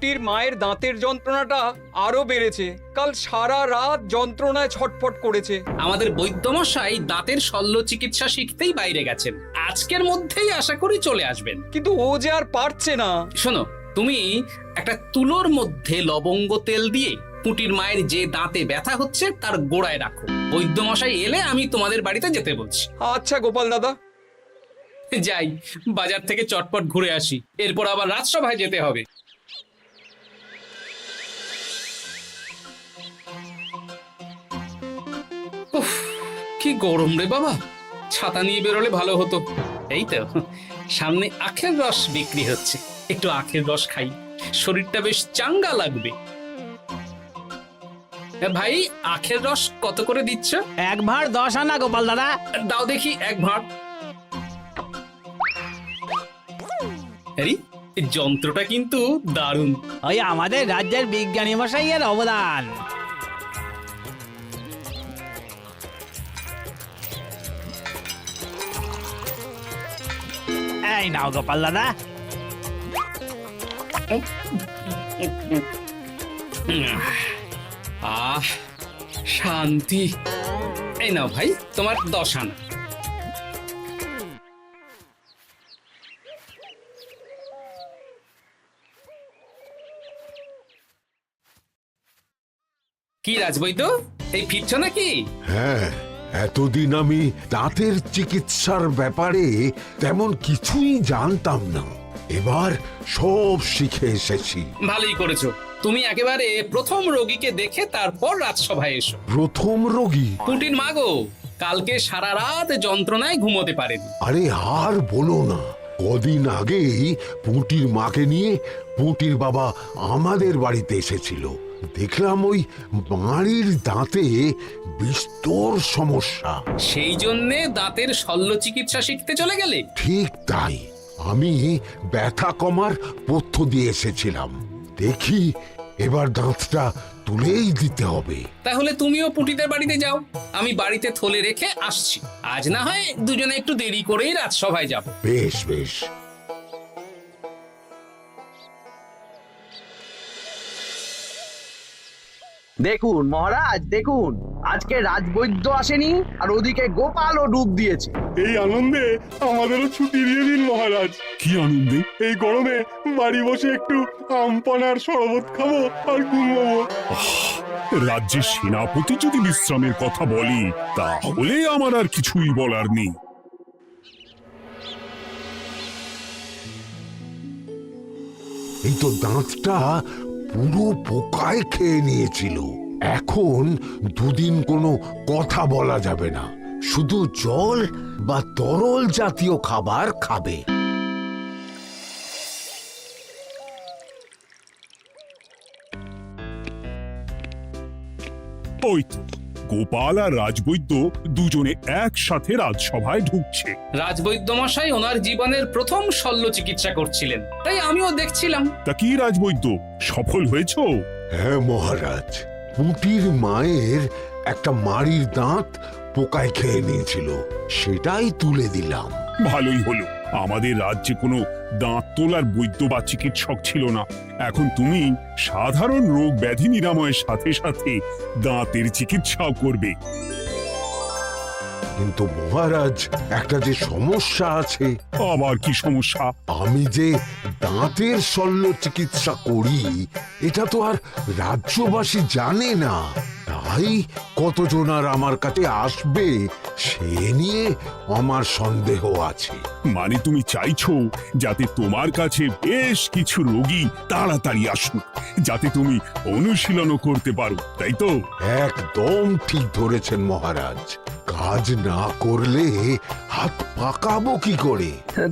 পুটির মায়ের দাঁতের যন্ত্রণাটা আরো বেড়েছে। কাল সারা রাত যন্ত্রণায় ছটফট করেছে। আমাদের বৈদ্যমশাই দাঁতের শল্য চিকিৎসা শিখতেই বাইরে গেছেন, আজকের মধ্যেই আশা করি চলে আসবেন। কিন্তু ও যে আর পারছে না। শোনো, তুমি একটা তুলোর মধ্যে লবঙ্গ তেল দিয়ে পুটির মায়ের যে দাঁতে ব্যথা হচ্ছে তার গোড়ায় রাখো। বৈদ্যমশাই এলে আমি তোমাদের বাড়িতে যেতে বলছি। আচ্ছা গোপাল দাদা। যাই, বাজার থেকে চটপট ঘুরে আসি, এরপর আবার রাজসভায় যেতে হবে। উফ, কি গরম রে বাবা, ছাতা নিয়ে বেরোলে ভালো হতো। এই তো সামনে আখের রস বিক্রি হচ্ছে, একটু আখের রস খাই, শরীরটা বেশ চাঙ্গা লাগবে। ভাই, আখের রস কত করে দিচ্ছ? 1 ভাঁড় 10 আনা গোপাল দাদা। দাও দেখি 1 ভাঁড়। আরে, এই যন্ত্রটা কিন্তু দারুণ। ওই আমাদের রাজ্যের বিজ্ঞানী মশাইয়ের অবদান। এই নাও গোপাল দাদা। আহ, শান্তি। এই নাও ভাই, তোমার 10 আনা। কি রাজবৈদ্য, এই ফিরছ নাকি? হ্যাঁ, এতদিন আমি দাঁতের চিকিৎসার ব্যাপারে তেমন কিছুই জানতাম না, এবার সব শিখে এসেছি। ভালোই করেছো, তুমি একেবারে প্রথম রোগীকে দেখে তারপর রাজসভায় এসো। প্রথম রোগী? পুটির মা গো, কালকে সারা রাত যন্ত্রণায় ঘুমোতে পারেনি। আরে আর বলো না, কদিন আগেই পুঁটির মাকে নিয়ে পুঁটির বাবা আমাদের বাড়িতে এসেছিল। দেখলাম ওই বাড়ির দাঁতে বিস্তর সমস্যা। সেই জন্যে দাঁতের শল্য চিকিৎসা শিখতে চলে গেলে? ঠিক তাই, আমি ব্যথা কমার পথ্য দিয়ে এসেছিলাম। দেখি এবার দাঁতটা তুলেই দিতে হবে। তাহলে তুমিও পুটিদের বাড়িতে যাও, আমি বাড়িতে থলে রেখে আসছি। আজ না হয় দুজনে একটু দেরি করেই রাজসভায় যাব। বেশ বেশ। দেখুন মহারাজ, দেখুন আজকে রাজবৈদ্য আসেনি, আর ওদিকে গোপালও ডুব দিয়েছে। এই আনন্দে আমাদেরও ছুটি দিয়ে দিন মহারাজ। কি আনন্দে? এই গরমে বাড়ি বসে একটু আমপানার শরবত খাবো আর ঘুমবো। রাজ্যের সেনাপতি যদি বিশ্রামের কথা বলি, তাহলে আমার আর কিছুই বলার নেই। এই তো দাঁতটা পুরো পোকায় খেয়ে নিয়েছিল। এখন দুদিন কোনো কথা বলা যাবে না, শুধু জল বা তরল জাতীয় খাবার খাবে। ওই তো গোপাল আর রাজবৈদ্য দুজনে একসাথে রাজসভায় ঢুকছে। রাজবৈদ্য মশাই ওনার জীবনের প্রথম শল্য চিকিৎসা করছিলেন, তাই আমিও দেখছিলাম। তা কি রাজবৈদ্য, সফল হয়েছ? হ্যাঁ মহারাজ, পুঁটির মায়ের একটা মাড়ির দাঁত পোকায় খেয়ে নিয়েছিল, সেটাই তুলে দিলাম। ভালোই হলো, আমাদের রাজ্যে কোনো দাঁত তোলার বৈদ্য বা চিকিৎসক ছিল না। এখন তুমি সাধারণ রোগ ব্যাধি নিরাময়ের সাথে সাথে দাঁতের চিকিৎসাও করবে। কিন্তু মহারাজ, একটা যে সমস্যা আছে। আবার কি সমস্যা? আমি যে দাঁতের শল্য চিকিৎসা করি, এটা তো আর রাজ্যবাসী জানে না, তাই কতজন আর আমার কাছে আসবে সে নিয়ে আমার সন্দেহ আছে। মানে তুমি চাইছো যাতে তোমার কাছে বেশ কিছু রোগী তাড়াতাড়ি আসুক, যাতে তুমি অনুশীলনও করতে পারো, তাই তো? একদম ঠিক ধরেছেন মহারাজ, কাজ না করলে হাত পাকাবো কি করে?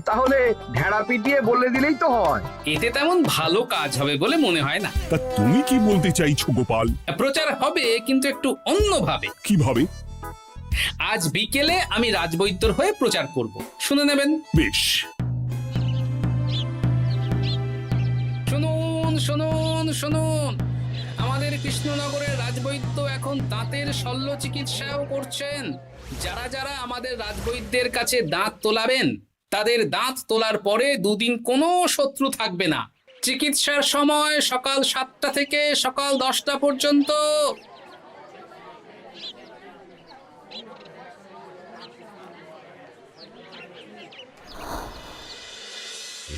তাহলে ঢেড়া পিটিয়ে বলে দিলেই তো হয়। এতে তেমন ভালো কাজ হবে বলে মনে হয় না। তা তুমি কি বলতে চাইছো গোপাল? প্রচার হবে, কিন্তু একটু অন্যভাবে। কিভাবে? আজ বিকেলে আমি রাজবৈদ্যর হয়ে প্রচার করব, শুনে নেবেন। বেশ। শুনুন শুনুন শুনুন, আমাদের কৃষ্ণনগরের রাজবৈদ্য এখন দাঁতের শল্য চিকিৎসাও করছেন। যারা যারা আমাদের রাজবৈদ্যের কাছে দাঁত তোলাবেন, তাদের দাঁত তোলার পরে দুদিন কোনো শত্রু থাকবে না। চিকিৎসার সময় সকাল 7টা থেকে সকাল 10টা পর্যন্ত।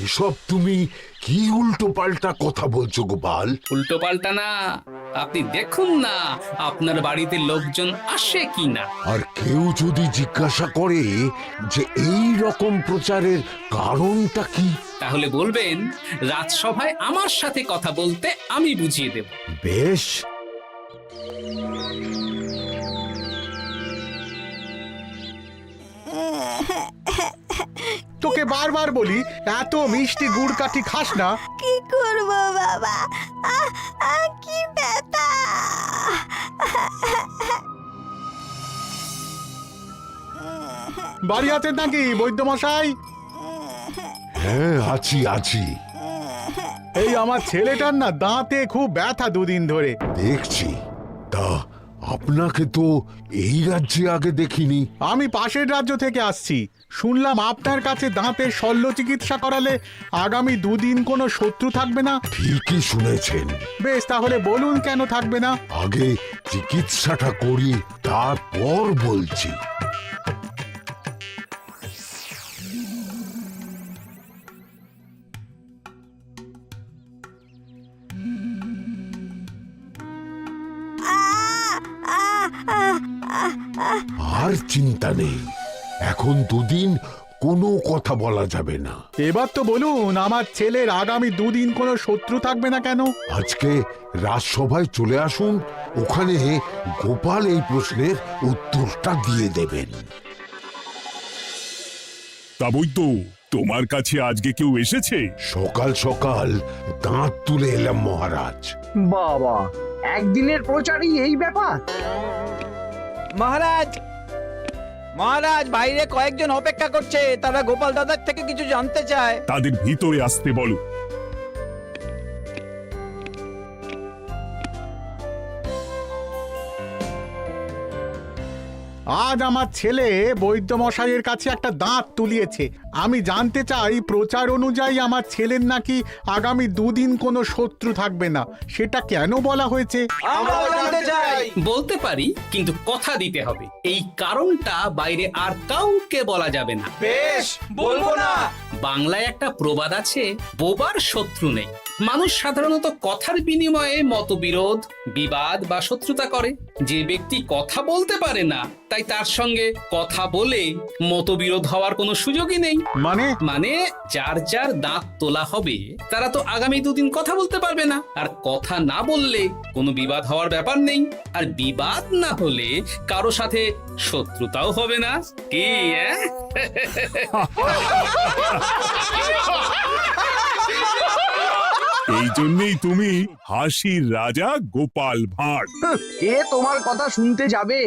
এসব তুমি কি উল্টো পাল্টা কথা বলছো গোপাল? উল্টো পাল্টা না, আপনি দেখুন না আপনার বাড়িতে লোকজন আসে কি না। আর কেউ যদি জিজ্ঞাসা করে যে এই রকম প্রচারের কারণটা কি, তাহলে বলবেন রাজসভায় আমার সাথে কথা বলতে আমি বুঝিয়ে দেব। বেশ। তোকে বারবার বলি এত মিষ্টি গুড় কাঠি খাস না। কি করব বাবা, কি ব্যথা। বাড়ি আছেন নাকি বৈদ্য মশাই? হ্যাঁ, আছি আছি। এই আমার ছেলেটার না দাঁতে খুব ব্যথা দুদিন ধরে। দেখছি। তা আপনাকে তো এই রাজ্যে আগে দেখিনি। আমি পাশের রাজ্য থেকে আসছি। শুনলাম আপনার কাছে দাঁতের শল্য চিকিৎসা করালে আগামী দুদিন কোনো শত্রু থাকবে না। ঠিকই শুনেছেন। বেশ, তাহলে বলুন কেন থাকবে না? আগে চিকিৎসাটা করি, তারপর বলছি। আর চিন্তা নেই, এখন দুদিন কোনো কথা বলা যাবে না। এবার তো বলুন আমার ছেলের আগামী দুদিন কোনো শত্রু থাকবে না কেন? আজকে রাজসভায় চলে আসুন, ওখানে গোপাল এই প্রশ্নের উত্তরটা দিয়ে দেবেন। তা বৈদ্য, তোমার কাছে আজকে কেউ এসেছে? সকাল সকাল দাঁত তুলে এলাম মহারাজ। বাবা, একদিনের প্রচারই এই ব্যাপার? মহারাজ, মহারাজ, বাইরে কয়েকজন অপেক্ষা করছে, তারা গোপাল দাদার থেকে কিছু জানতে চায়। তাদের ভিতরে আসতে বলো। আজ আমার ছেলে বৈদ্য মশাইয়ের কাছে একটা দাঁত তুলিয়েছে। আমি জানতে চাই প্রচার অনুযায়ী আমার ছেলের নাকি আগামী দুদিন কোনো শত্রু থাকবে না, সেটা কেন বলা হয়েছে? বলতে পারি, কিন্তু কথা দিতে হবে। এই কারণটা বাইরে আর কাউকে বলা যাবে না। বেশ, বলবো না। বাংলায় একটা প্রবাদ আছে, বোবার শত্রু নেই। মানুষ সাধারণত কথার বিনিময়ে মতবিরোধ, বিবাদ বা শত্রুতা করে। যে ব্যক্তি কথা বলতে পারে না, তাই তার সঙ্গে কথা বলে মতবিরোধ হওয়ার কোনো সুযোগই নেই। মানে যার যার দাঁত তোলা হবে তারা তো আগামী দুদিন কথা বলতে পারবে না। আর কথা না বললে কোনো বিবাদ হওয়ার ব্যাপার নেই। আর বিবাদ না হলে কারো সাথে শত্রুতাও হবে না। কি এই জন্যই তুমি হাসির রাজা গোপাল ভাঁড়। কে তোমার কথা শুনতে যাবে?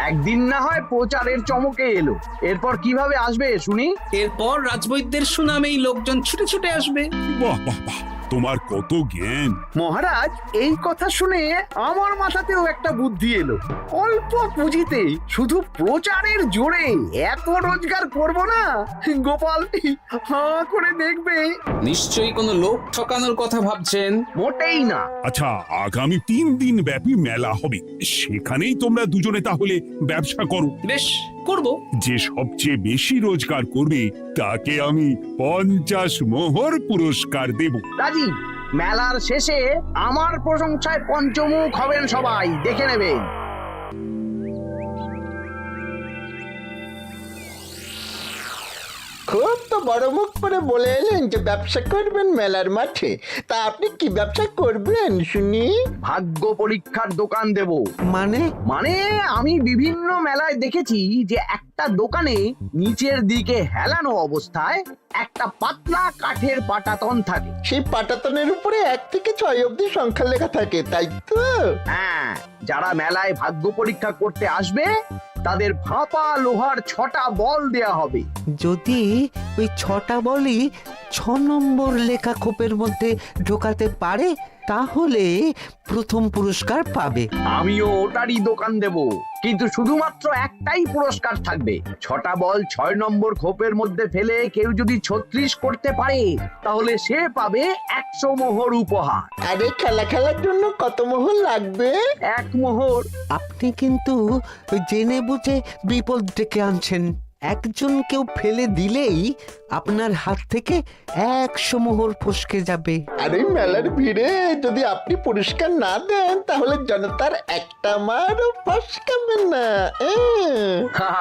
একদিন না হয় প্রচারের চমকে এলো, এরপর কিভাবে আসবে শুনি? এরপর রাজবৈদ্যের সুনামেই লোকজন ছুটে ছুটে আসবে। বাহ বাহ বাহ, তোমার কত জ্ঞান! মহারাজ, এই কথা শুনে আমার মাথাতেও একটা বুদ্ধি এলো। অল্প পুঁজিতে শুধু প্রচারের জোরে এত রোজগার করব না, গোপাল হাঁ করে দেখবে। নিশ্চয়ই কোনো লোক ঠকানোর কথা ভাবছেন। মোটেই না। আচ্ছা, আগামী 3 দিন ব্যাপী মেলা হবে, সেখানেই তোমরা দুজনে তাহলে ব্যবসা করো। বেশ, করব। যে সবচেয়ে বেশি রোজগার করবে তাকে আমি 50 মোহর পুরস্কার দেব। রাজি। মেলার শেষে আমার প্রশংসায় পঞ্চমুখ হবেন সবাই, দেখে নেবেন। খুব তো বড় মুখ করে বলে এলেন যে ব্যবসা করবেন মেলার মাঠে। তা আপনি কি ব্যবসা করবেন শুনি? ভাগ্য পরীক্ষার দোকান দেব। মানে আমি বিভিন্ন মেলায় দেখেছি যে একটা দোকানে নিচের দিকে হেলানো অবস্থায় একটা পাতলা কাঠের পাটাতন থাকে। সেই পাটাতনের উপরে 1 থেকে 6 অবধি সংখ্যা লেখা থাকে, তাই তো? হ্যাঁ, যারা মেলায় ভাগ্য পরীক্ষা করতে আসবে তাদের ফাঁপা লোহার 6টা বল দেয়া হবে। যদি ওই 6টা বলই নম্বর লেখা খোপের মধ্যে ঢোকাতে পারে তাহলে প্রথম পুরস্কার পাবে। আমিও ওটারই দোকান দেব, কিন্তু শুধুমাত্র একটাই পুরস্কার থাকবে। 6টা বল 6 নম্বর খোপের মধ্যে ফেলে কেউ যদি 36 করতে পারে তাহলে সে পাবে 100 মোহর উপহার। আরে খেলার জন্য কত মোহর লাগবে? 1 মোহর। আপনি কিন্তু জেনে বুঝে বিপদ ডেকে আনছেন। একজন কেউ ফেলে দিলেই আপনার হাত থেকে 100 মোহর ফসকে যাবে। আরে মেলার ভিড়ে যদি আপনি পুরস্কার না দেন তাহলে জনতার একটা মারও ফসকাবে না।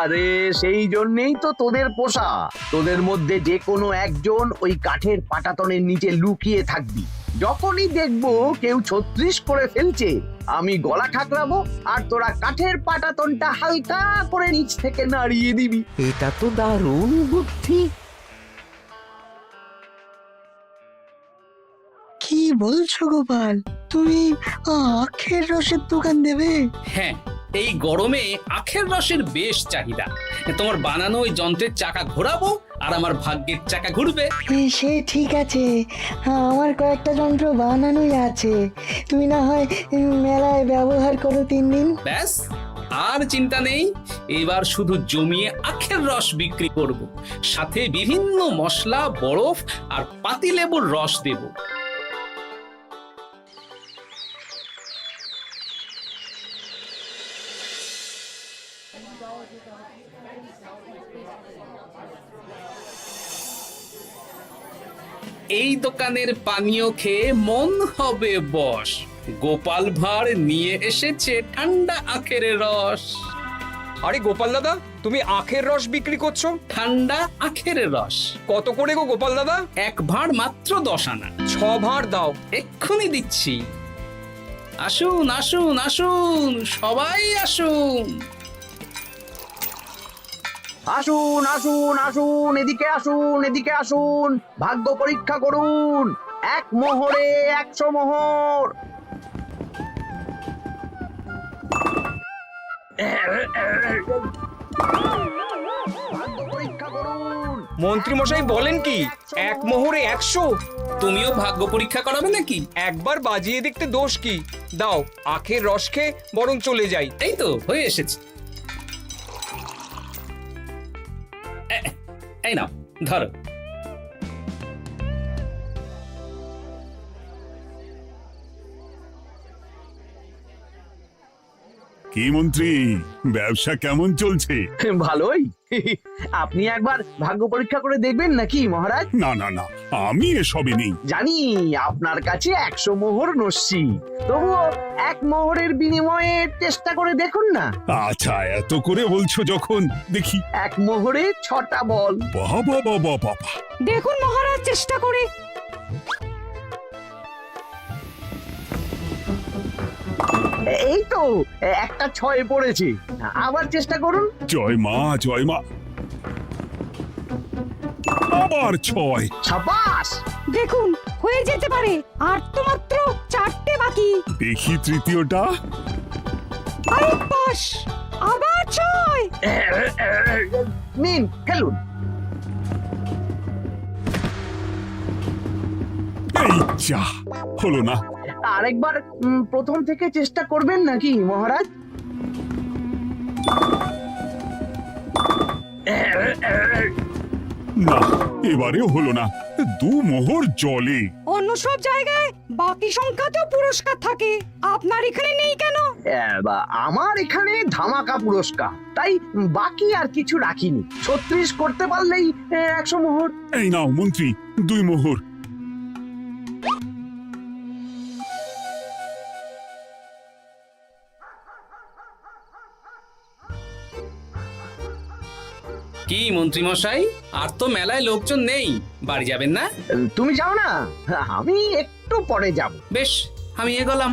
আরে সেই জন্যই তো তোদের পোষা। তোদের মধ্যে যে কোনো একজন ওই কাঠের পাটাতনের নিচে লুকিয়ে থাকবি। যখনই দেখবো কেউ 36 করে ফেলছে আমি গলা ঠাকরাবো আর তোরা কাঠের পাটাতনটা হালকা করে নিচ থেকে নাড়িয়ে দিবি। এটা তো দারুণ বুদ্ধি। কি বলছো গোপাল, তুমি আখের রসের দোকান দেবে? হ্যাঁ, এই গরমে আখের রসের বেশ চাহিদা। তোমার বানানো ওই যন্ত্রের চাকা ঘোরাবো আর আমার ভাগ্যের চাকা ঘুরবে। সে ঠিক আছে, আমার কয়েকটা যন্ত্র বানানোই আছে, তুমি না হয় মেলায় ব্যবহার করো 3 দিন। ব্যাস, আর চিন্তা নেই। এবার শুধু জমিয়ে আখের রস বিক্রি করব, সাথে বিভিন্ন মশলা, বরফ আর পাতিলেবুর রস দেব। এই দোকানের পানীয় খেয়ে মন হবে বশ। গোপাল ভাঁড় নিয়ে এসেছে ঠান্ডা আখের রস। আরে গোপাল দাদা, তুমি আখের রস বিক্রি করছো? ঠান্ডা আখের রস কত করে গো গোপাল দাদা? 1 ভাঁড় মাত্র 10 আনা। 6 ভাঁড় দাও। এক্ষুনি দিচ্ছি। আসুন আসুন আসুন, সবাই আসুন। আসুন আসুন আসুন, এদিকে আসুন, এদিকে আসুন, ভাগ্য পরীক্ষা করুন। 1 মোহরে 100 মোহর। ভাগ্য পরীক্ষা করুন। মন্ত্রী মশাই বলেন কি 1 মোহরে 100? তুমিও ভাগ্য পরীক্ষা করাবে নাকি? একবার বাজিয়ে দেখতে দোষ কি? দাও, আখের রস খেয়ে বরং চলে যাই। এই তো হয়ে এসেছে। এই নাও, ধরো। কি মন্ত্রী, ব্যবসা কেমন চলছে? ভালোই। আপনি একবার ভাগ্য পরীক্ষা করে দেখবেন নাকি মহারাজ? না না না, আমি এসবে নেই। জানি আপনার কাছে 100 মোহর নস্যি, তবুও 1 মোহরের বিনিময়ে চেষ্টা করে দেখুন না। আচ্ছা, এত করে বলছো যখন, দেখি। 1 মোহরে 6টা বল। বাবা বাবা বাবা, দেখুন মহারাজ চেষ্টা করে। এই তো একটা 6 পড়েছে, আবার চেষ্টা করুন। জয় মা জয় মা। আবার 6। সাবাস। দেখুন হয়ে যেতে পারে, আর তো মাত্র 4টে বাকি। দেখি তৃতীয়টা। আরে পাস, আবার 6। নিন খেলুন। এই যা, হলো না। আরেকবার প্রথম থেকে চেষ্টা করবেন নাকি মহারাজ? না, এবারেও হলো না। 2 মোহর জলে। অন্য সব জায়গায় বাকি সংখ্যাতেও পুরস্কার থাকে, আপনার এখানে নেই কেন? আমার এখানে ধামাকা পুরস্কার, তাই বাকি আর কিছু রাখিনি। 36 করতে পারলেই 100 মোহর। এই নাও মন্ত্রী, 2 মোহর। কি মন্ত্রী মশাই, আর তো মেলায় লোকজন নেই, বাড়ি যাবেন না? তুমি যাও না, আমি একটু পরে যাব। বেশ, আমি এগোলাম।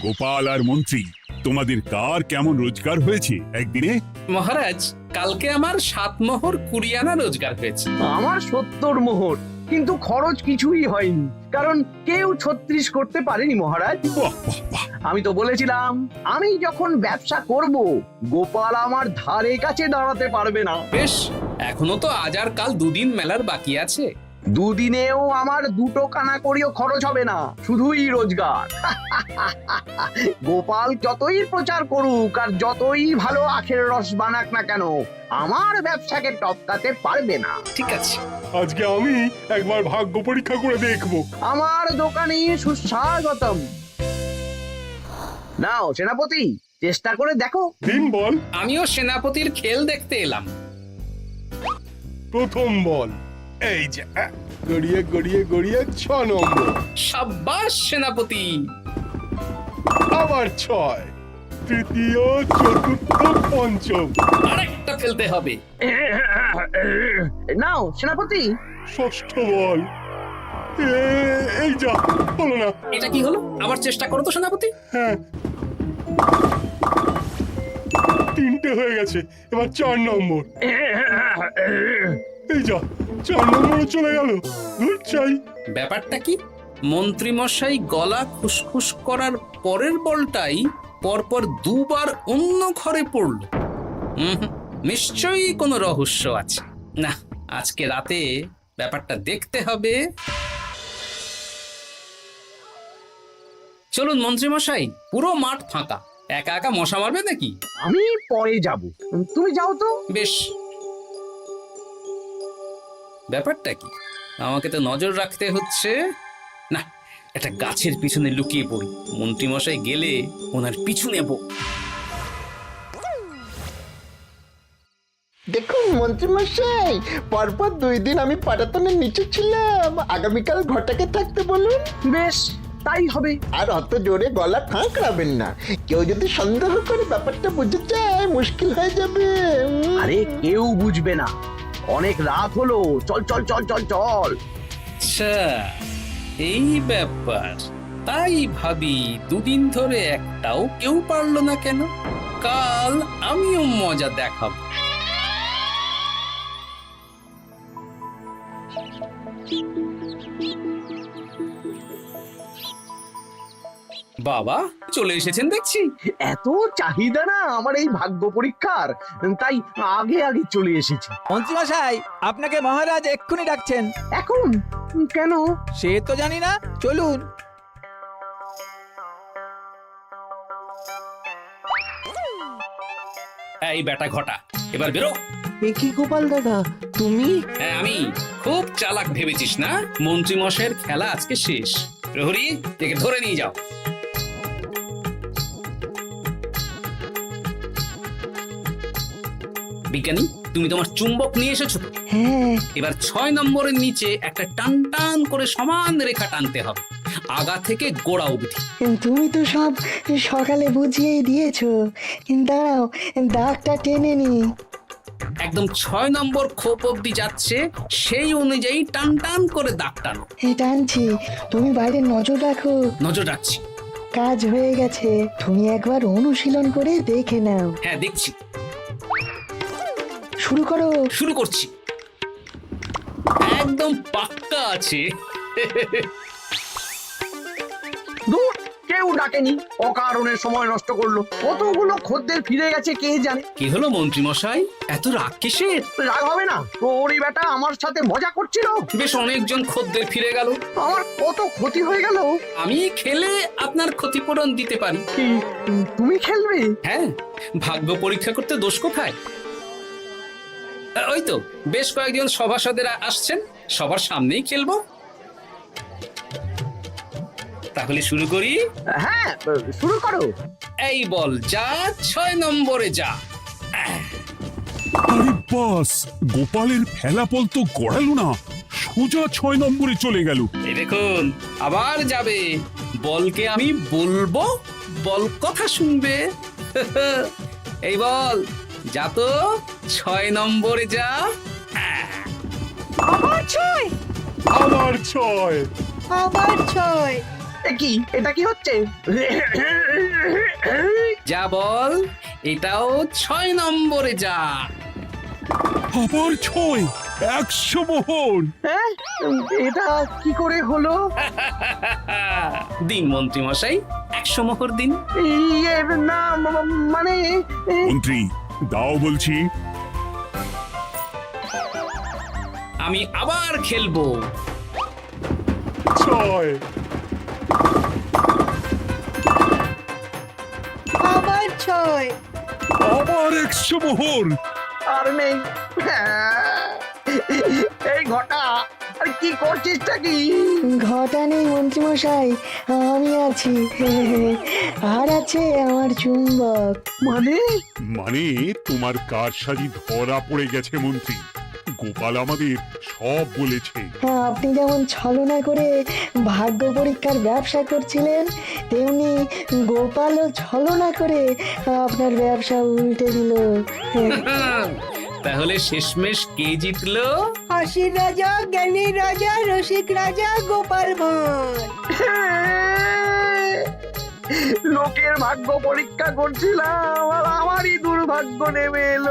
গোপাল আর মন্ত্রী, তোমাদের কার কেমন রোজগার হয়েছে একদিনে? মহারাজ, কালকে আমার 7 মোহর 20 আনা রোজগার হয়েছে। আমার 70 মোহর, কিন্তু খরচ কিছুই হয়নি, কারণ কেউ 36 করতে পারেনি মহারাজ। বাহ বাহ বাহ, আমি তো বলেছিলাম আমি যখন ব্যবসা করব গোপাল আমার ধারে কাছে দাঁড়াতে পারবে না। বেশ, এখনো তো আজ আর কাল দুদিন মেলার বাকি আছে। দুদিনেও আমার দুটো কানা করিও খরচ হবে না, শুধুই রোজগার। গোপাল যতই প্রচার করুক আর যতই ভালো আখের রস বানাক না কেন, আমার ব্যবসাকে টপকাতে পারবে না। ঠিক আছে, আজকে আমি একবার ভাগ্য পরীক্ষা করে দেখবো। আমার দোকানে সুস্বাগতম। নাও সেনাপতি, চেষ্টা করে দেখো। দিন বল। আমিও সেনাপতির খেল দেখতে এলাম। প্রথম বল, এই যে গড়িয়ে গড়িয়ে গড়িয়ে 6 নম্বর, সাব্বাস সেনাপতি। আবার 6, তৃতীয়, চতুর্থ, পঞ্চম। আরেকটা ফেলতে হবে। নাও সেনাপতি, ষষ্ঠ বল, এই যা, হলো না। এটা কি হলো? আবার চেষ্টা করো তো সেনাপতি। হ্যাঁ, 3টে হয়ে গেছে, এবার 4 নম্বর। এই যা, 4 নম্বরে চলে গেল। ধুর চাই। ব্যাপারটা কি? মন্ত্রী মশাই গলা খুসখুস করার পরের বলটাই পরপর দুবার অন্য ঘরে পড়ল। নিশ্চয়ই কোনো রহস্য আছে। না, আজকে রাতে ব্যাপারটা দেখতে হবে। চলুন মন্ত্রী মশাই, পুরো মাঠ ফাঁকা, একা একা মশা মারবে নাকি? আমি পরে যাব, তুমি যাও তো। বেশ। ব্যাপারটা কি? আমাকে তো নজর রাখতে হচ্ছে। না, একটা গাছের পিছনে লুকিয়ে পড়ি, মন্ত্রী মশাই গেলে ওনার পিছু নেব। দেখুন মন্ত্রীমশাই, পরপর 2 দিন আমি পাটাতনের নিচে ছিলাম। আগামীকাল ঘরটাকে থাকতে বলুন। বেশ, তাই হবে। আর অত জোরে গলা খাঁকড়াবেন না, কেউ যদি সন্দেহ করে ব্যাপারটা বুঝে যায় মুশকিল হয়ে যাবে। আরে কেউ বুঝবে না, অনেক রাত হলো, চল চল চল চল চল। আচ্ছা, এই ব্যাপার। তাই ভাবি 2 দিন ধরে একটাও কেউ পারলো না কেন? কাল আমিও মজা দেখাবো। বাবা চলে এসেছেন দেখছি। এত চাহিদা না আমার এই ভাগ্য পরীক্ষার, তাই আগে আগে চলে এসেছি। মন্ত্রীমশাই, আপনাকে মহারাজ এক্ষুনি ডাকছেন। এখন কেন? সে তো জানি না, চলুন। এই বেটা ঘটা, এবার বেরো। এ কি গোপাল দাদা, তুমি? হ্যাঁ আমি। খুব চালাক ভেবেছিস না? মন্ত্রী মশাইয়ের খেলা আজকে শেষ। প্রহরী, একে ধরে নিয়ে যাও। বিজ্ঞানী, তুমি তোমার চুম্বক নিয়ে এসেছো তো? হ্যাঁ, এবার 6 নম্বরের নিচে একটা টান টান করে সমান রেখা টানতে হবে, আগা থেকে গোড়া অবধি। তুমি তো সব সকালে বুঝিয়েই দিয়েছো। দাঁড়াও, দাগটা টেনে নি। একদম 6 নম্বর খোপ অবধি যাচ্ছে, সেই অনুযায়ী টান টান করে দাগ টানো। টানছি, তুমি বাইরে নজর রাখো। নজর রাখছি। কাজ হয়ে গেছে, তুমি একবার অনুশীলন করে দেখে নাও। হ্যাঁ দেখছি। শুরু করো। শুরু করছি। একদম পাক্কা আছে। দূর, কেউ ডাকেনি, অকারণে সময় নষ্ট করলো। কতগুলো খদ্দের ফিরে গেছে কে জানে। কি হলো মন্ত্রী মশাই, এত রাগ কিসের? রাগ হবে না, ওরই বেটা আমার সাথে মজা করছিল। বেশ, অনেকজন খদ্দের ফিরে গেল, আমার কত ক্ষতি হয়ে গেল। আমি খেলে আপনার ক্ষতিপূরণ দিতে পারি। কি তুমি খেলবে? হ্যাঁ, ভাগ্য পরীক্ষা করতে দোষ কোথায়? ওই তো বেশ কয়েকজন সভাসদেরা আসছেন, সবার সামনেই খেলবো। তাহলে শুরু করি। হ্যাঁ, শুরু করো। এই বল যা, 6 নম্বরে যা। আরে বাস, গোপালের ফেলাপল তো গড়ালো না, সোজা 6 নম্বরে চলে গেল। এই দেখুন, আবার যাবে। বলকে আমি বলবো, বল কথা শুনবে। এই বল যা তো, 6 নম্বরে যা। আবার 6, আবার 6, আবার 6। কি এটা কি হচ্ছে? যা বল, এটাও 6 নম্বরে যা। আবার 6, 100 মোহর। হ্যাঁ এটা কি করে হলো? দিন মন্ত্রী মশাই, 100 মোহর দিন। ইয়ে না মানে মন্ত্রী দাও বলছি। আমি আবার খেলবো। 6 আবার 6। আবার 100 মোহর। আর নেই। এই ঘটা আর কি করছিসটা কি? ঘটা নেই মন্ত্রীমশাই, আমি আছি। আর আছে আমার চুম্বক। মানে মানে তোমার কারসাজি ধরা পড়ে গেছে মন্ত্রী। গোপাল আমাদের সব বলেছে। আপনি যেমন ছলনা করে ভাগ্য পরীক্ষার ব্যবসা করছিলেন, তেমনি গোপালও ছলনা করে আপনার ব্যবসা উল্টে দিল। তাহলে শেষমেশ কে জিতলো? হাসির রাজা, জ্ঞানীর রাজা, রসিক রাজা গোপাল ভাঁড়। লোকের ভাগ্য পরীক্ষা করছিলাম আর আমারই দুর্ভাগ্য নেমে এলো।